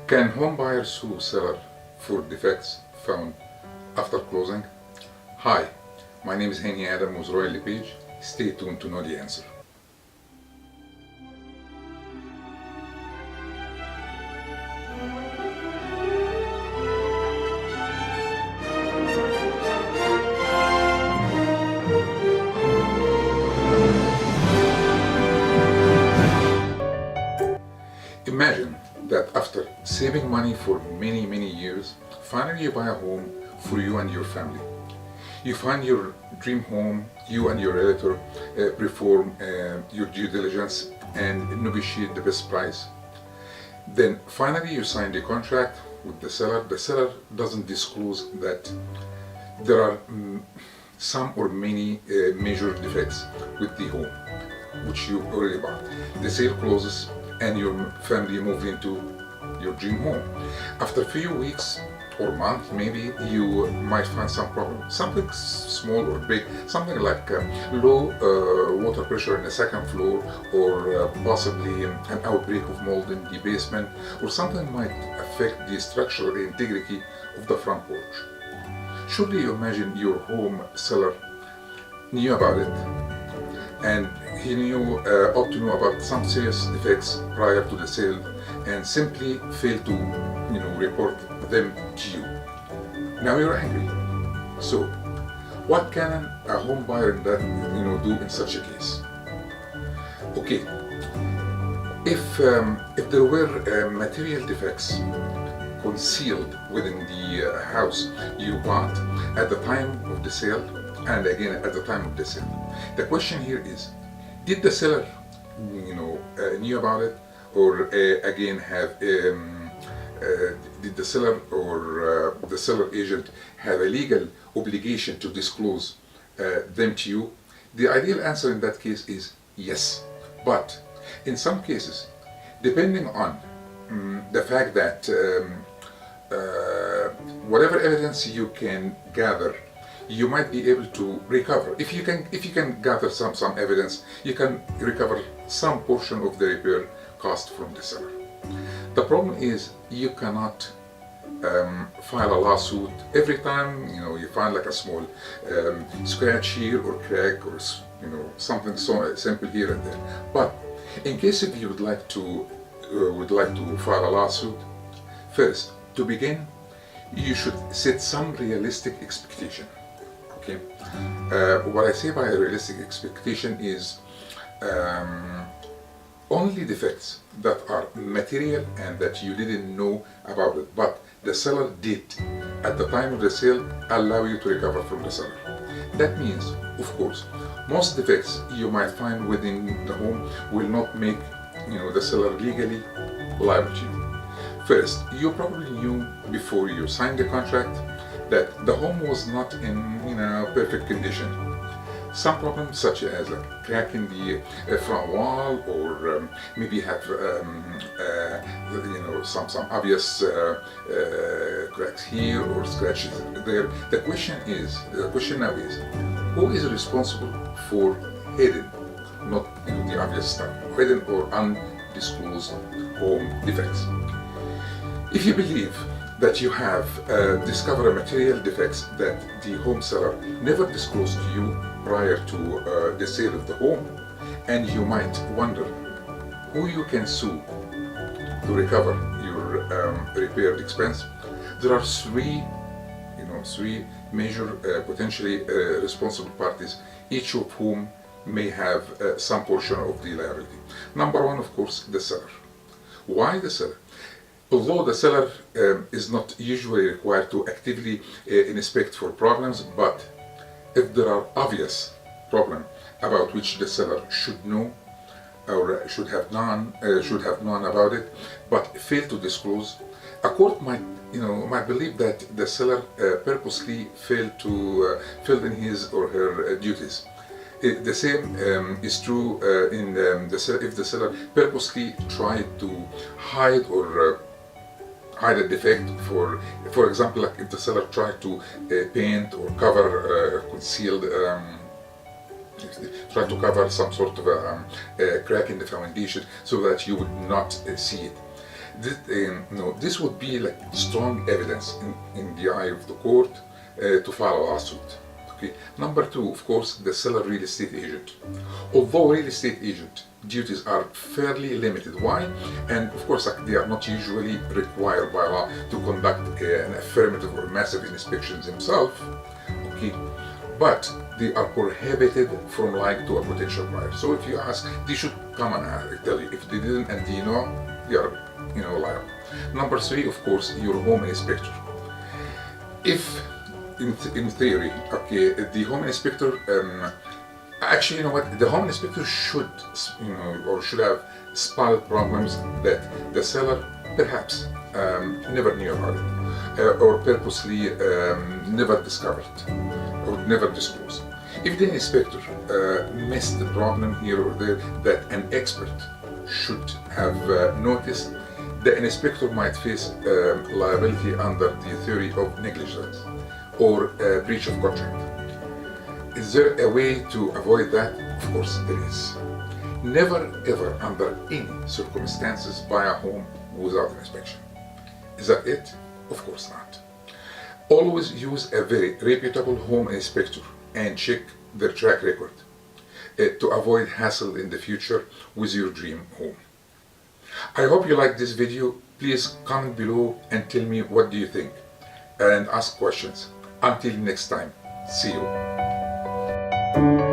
Can home buyers sue seller for defects found after closing? Hi, my name is Hani Adam with Royal LePage. Stay tuned to know the answer. Imagine that after saving money for many years, finally you buy a home for you and your family. You find your dream home, you and your realtor perform your due diligence and negotiate the best price. Then finally you sign the contract with the seller. The seller doesn't disclose that there are some or many major defects with the home which you already bought. The sale closes and your family move into your dream home. After a few weeks or month, maybe you might find some problem, something small or big, something like low water pressure in the second floor, or possibly an outbreak of mold in the basement, or something might affect the structural integrity of the front porch. Surely you imagine your home seller knew about it, and he ought to know about some serious defects prior to the sale, and simply failed to report them to you. Now you're angry. So what can a home buyer do in such a case? Okay, if there were material defects concealed within the house you bought at the time of the sale, and again at the time of the sale, the question here is, did the seller knew about it, or again did the seller or the seller agent have a legal obligation to disclose them to you? The ideal answer in that case is yes. But in some cases, depending on the fact that whatever evidence you can gather, you might be able to recover. If you can gather some evidence, you can recover some portion of the repair cost from the seller. The problem is you cannot file a lawsuit every time you find like a small scratch here or crack or something so simple here and there. But in case if you would like to file a lawsuit, first, to begin, you should set some realistic expectation. Okay, what I say by a realistic expectation is only defects that are material and that you didn't know about it, but the seller did at the time of the sale, allow you to recover from the seller. That means, of course, most defects you might find within the home will not make the seller legally liable to you. First, you probably knew before you signed the contract that the home was not in perfect condition. Some problems such as a crack in the front wall, or maybe have some obvious cracks here or scratches there. The question now is, who is responsible for hidden, not the obvious stuff, hidden or undisclosed home defects? If you believe that you have discovered material defects that the home seller never disclosed to you prior to the sale of the home, and you might wonder who you can sue to recover your repaired expense, there are three major potentially responsible parties, each of whom may have some portion of the liability. Number one, of course, the seller. Why the seller? Although the seller is not usually required to actively inspect for problems, but if there are obvious problems about which the seller should know or should have known about it, but fail to disclose, a court might believe that the seller purposely failed in his or her duties. The same is true if the seller purposely tried to hide a defect. For example, like if the seller tried to paint or cover try to cover some sort of a crack in the foundation so that you would not see it. This would be like strong evidence in the eye of the court to file a lawsuit. Okay. Number two, of course, the seller real estate agent. Although real estate agent duties are fairly limited. Why? And of course, like, they are not usually required by law to conduct an affirmative or massive inspections themselves. Okay. But they are prohibited from lying to a potential buyer. So if you ask, they should come and tell you. If they didn't and they know, they are, liable. Number three, of course, your home inspector. If in theory, okay, the home inspector, actually, the home inspector should, or should have spotted problems that the seller perhaps never knew about it, or purposely never discovered or never disclosed. If the inspector missed the problem here or there that an expert should have noticed, the inspector might face liability under the theory of negligence or breach of contract. Is there a way to avoid that? Of course there is. Never ever under any circumstances buy a home without an inspection. Is that it? Of course not. Always use a very reputable home inspector and check their track record to avoid hassle in the future with your dream home. I hope you liked this video. Please comment below and tell me what do you think and ask questions. Until next time, see you.